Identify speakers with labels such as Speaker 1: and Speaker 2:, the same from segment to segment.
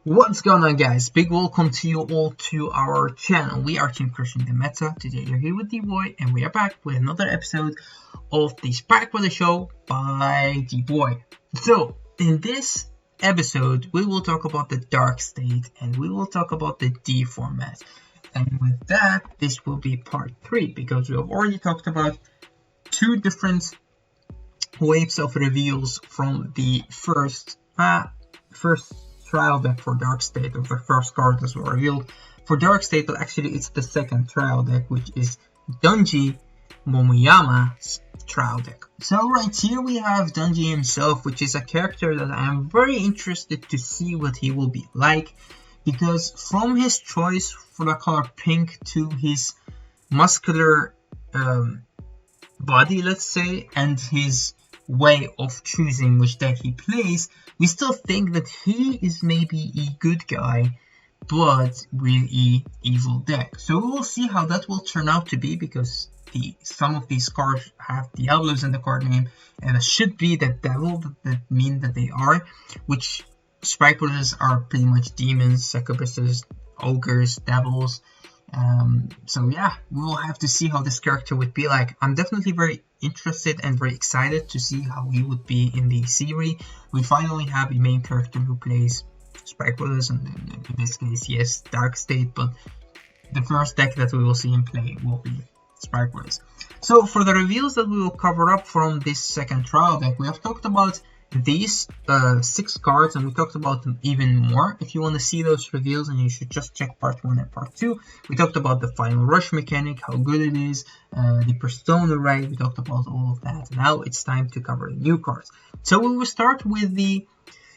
Speaker 1: What's going on, guys? Big welcome to you all to our channel. We are Team Crushing the Meta. Today you're here with D.BOY and we are back with another episode of the Spark Weather Show by D.BOY. So in this episode we will talk about the Dark State and we will talk about the D format. And with that, this will be part 3 because we have already talked about two different waves of reveals from the first trial deck for Dark State, of the first card that was revealed for Dark State, but actually it's the second trial deck, which is Danji Momoyama's trial deck. So right here we have Danji himself, which is a character that I am very interested to see what he will be like, because from his choice for the color pink to his muscular body, let's say, and his way of choosing which deck he plays, we still think that he is maybe a good guy but with a evil deck. So we will see how that will turn out to be, because some of these cards have Diablos in the card name, and it should be that devil that mean that they are, which Spikers are pretty much demons, succubuses, ogres, devils. So yeah, we will have to see how this character would be like. I'm definitely very interested and very excited to see how he would be in the series. We finally have a main character who plays Spikers, and in this case, yes, Dark State, but the first deck that we will see him play will be Spikers. So for the reveals that we will cover up from this second trial deck, we have talked about these 6 cards, and we talked about them even more. If you want to see those reveals, and you should just check part 1 and part 2. We talked about the final rush mechanic, how good it is, the persona array. We talked about all of that. Now it's time to cover the new cards. So we will start with the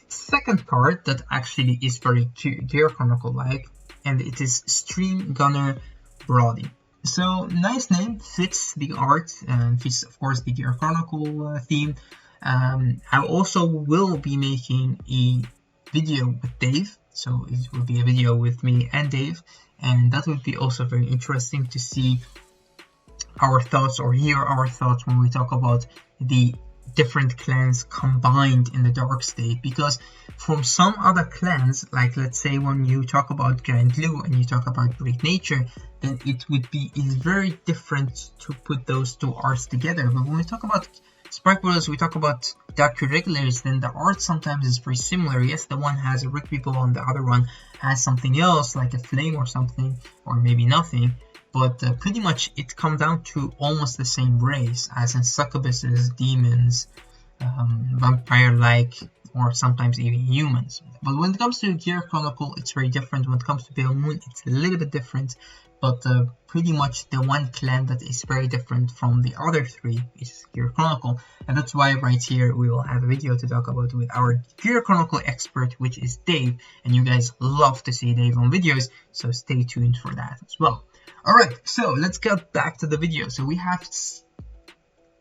Speaker 1: second card that actually is very Gear Chronicle like, and it is Stream Gunner BRODY. So nice name, fits the art and fits of course the Gear Chronicle theme. I also will be making a video with Dave, so it will be a video with me and Dave, and that would be also very interesting to see our thoughts or hear our thoughts when we talk about the different clans combined in the Dark State. Because from some other clans, like let's say when you talk about Grand Blue and you talk about Great Nature, then it would be very different to put those two arts together. But when we talk about Spikers, we talk about Dark Irregulars, then the art sometimes is very similar. Yes, the one has a Rick People and the other one has something else like a flame or something, or maybe nothing, but pretty much it comes down to almost the same race, as in succubuses, demons, vampire-like, or sometimes even humans. But when it comes to Gear Chronicle, it's very different. When it comes to Pale Moon, it's a little bit different, but pretty much the one clan that is very different from the other 3 is Gear Chronicle, and that's why right here we will have a video to talk about with our Gear Chronicle expert, which is Dave, and you guys love to see Dave on videos, so stay tuned for that as well. Alright, so let's get back to the video. So we have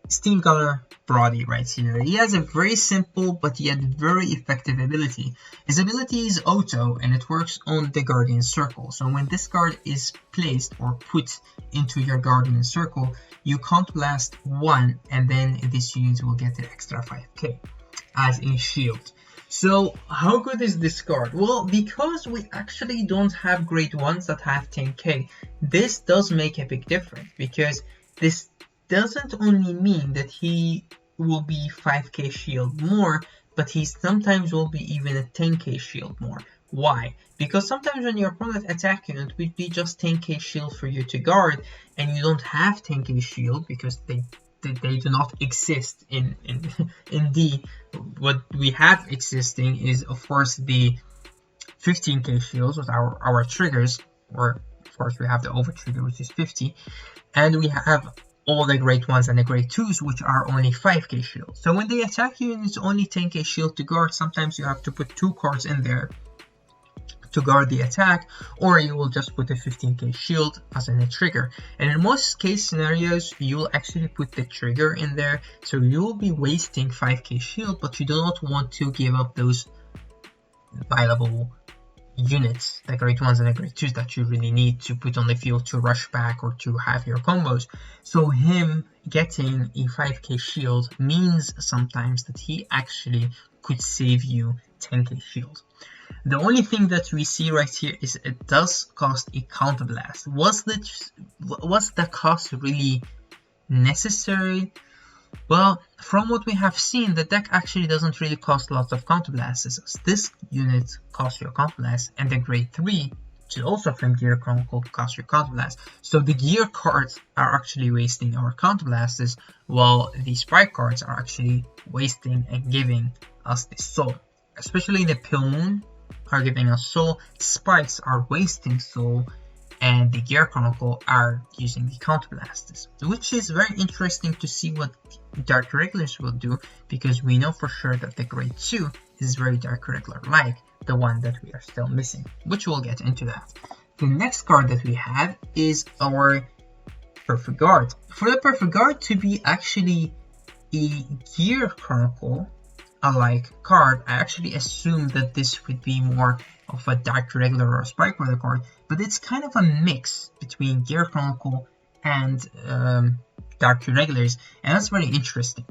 Speaker 1: Stream Gunner BRODY right here. He has a very simple but yet very effective ability. His ability is auto, and it works on the Guardian Circle. So when this card is placed or put into your Guardian Circle, you count blast 1, and then this unit will get an extra 5k as a shield. So how good is this card? Well, because we actually don't have great ones that have 10k, this does make a big difference, because this doesn't only mean that he will be 5k shield more, but he sometimes will be even a 10k shield more. Why? Because sometimes when your opponent attack unit would be just 10k shield for you to guard, and you don't have 10k shield because they do not exist in D. What we have existing is of course the 15k shields with our triggers, or of course we have the over trigger, which is 50, and we have all the great ones and the great 2s, which are only 5k shield. So when they attack you and it's only 10k shield to guard, sometimes you have to put 2 cards in there to guard the attack, or you will just put a 15k shield as a trigger. And in most case scenarios, you'll actually put the trigger in there, so you'll be wasting 5k shield, but you do not want to give up those valuable units, the great ones and the great 2s that you really need to put on the field to rush back or to have your combos. So him getting a 5k shield means sometimes that he actually could save you 10k shield. The only thing that we see right here is it does cost a counterblast. Was the cost really necessary? Well, from what we have seen, the deck actually doesn't really cost lots of counterblasts. This unit costs you a counterblast, and the grade 3, which is also from Gear Chronicle, costs you a counterblast. So the gear cards are actually wasting our counterblasts, while the sprite cards are actually wasting and giving us the soul. Especially the Pale Moon are giving us soul, sprites are wasting soul, and the Gear Chronicle are using the counterblasts, which is very interesting to see what Dark Regulars will do, because we know for sure that the grade 2 is very Dark Regular like the one that we are still missing, which we'll get into that. The next card that we have is our Perfect Guard. For the Perfect Guard to be actually a Gear Chronicle alike card, I actually assumed that this would be more of a Dark Regular or a Sprite Weather card, but it's kind of a mix between Gear Chronicle and Dark Regulars, and that's very interesting.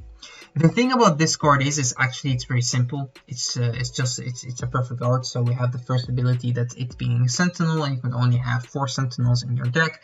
Speaker 1: The thing about this card is actually it's very simple. It's a Perfect Guard. So we have the first ability that it being a Sentinel, and you can only have 4 Sentinels in your deck.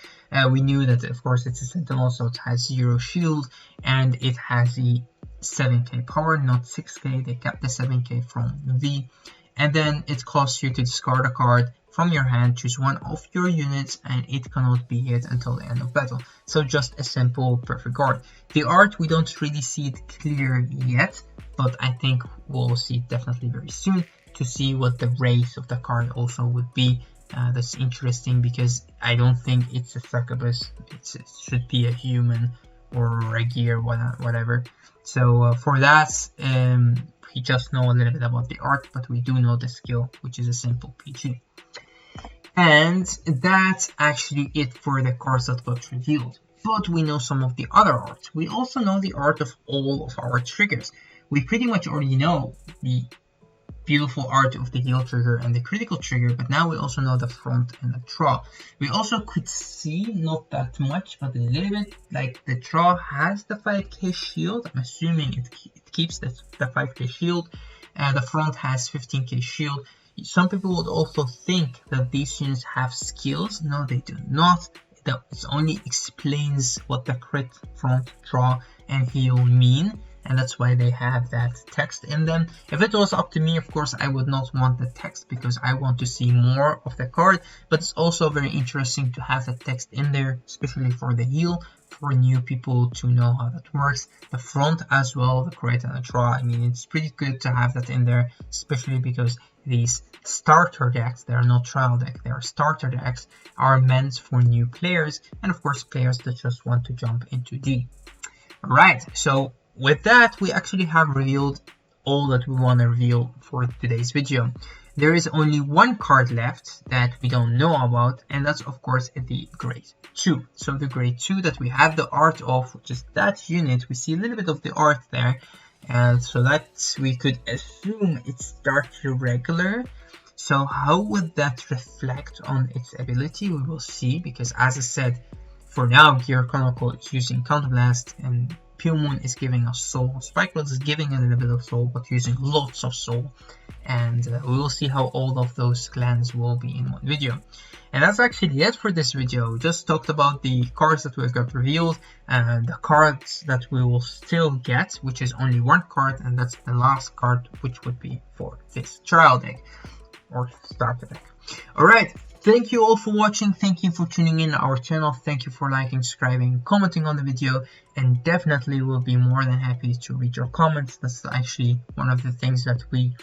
Speaker 1: We knew that of course it's a Sentinel, so it has 0 shield, and it has the 7k power, not 6k. They kept the 7k from V. And then it costs you to discard a card from your hand, choose one of your units, and it cannot be hit until the end of battle. So just a simple Perfect Guard. The art, we don't really see it clear yet, but I think we'll see it definitely very soon to see what the race of the card also would be. That's interesting because I don't think it's a succubus. It should be a human or a gear, whatever. So for that, we just know a little bit about the art, but we do know the skill, which is a simple PG. And that's actually it for the cards that got revealed. But we know some of the other art. We also know the art of all of our triggers. We pretty much already know the beautiful art of the heal trigger and the critical trigger, but now we also know the front and the draw. We also could see, not that much, but a little bit, like the draw has the 5k shield. I'm assuming it keeps the 5k shield, and the front has 15k shield. Some people would also think that these units have skills. No, they do not. It only explains what the crit, front, draw, and heal mean, and that's why they have that text in them. If it was up to me, of course, I would not want the text because I want to see more of the card, but it's also very interesting to have the text in there, especially for the heal, for new people to know how that works. The front as well, the crit and the draw, I mean, it's pretty good to have that in there, especially because these starter decks, they are not trial decks, they are starter decks, are meant for new players, and of course players that just want to jump into D. Alright, so with that, we actually have revealed all that we want to reveal for today's video. There is only one card left that we don't know about, and that's of course the grade 2. So the grade 2 that we have the art of, which is that unit, we see a little bit of the art there, and so that we could assume it's Dark Regular. So how would that reflect on its ability? We will see, because as I said, for now Gear Chronicle is using Counterblast, and Pale Moon is giving us soul. Spike World is giving a little bit of soul, but using lots of soul. And we will see how all of those clans will be in one video. And that's actually it for this video. We just talked about the cards that we got revealed, and the cards that we will still get, which is only one card, and that's the last card, which would be for this trial deck or starter deck. Alright, thank you all for watching, thank you for tuning in our channel, thank you for liking, subscribing, commenting on the video, and definitely will be more than happy to read your comments. That's actually one of the things that we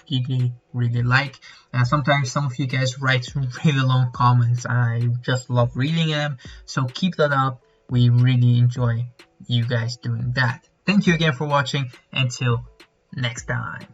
Speaker 1: really like. Sometimes some of you guys write really long comments, and I just love reading them, so keep that up. We really enjoy you guys doing that. Thank you again for watching, until next time.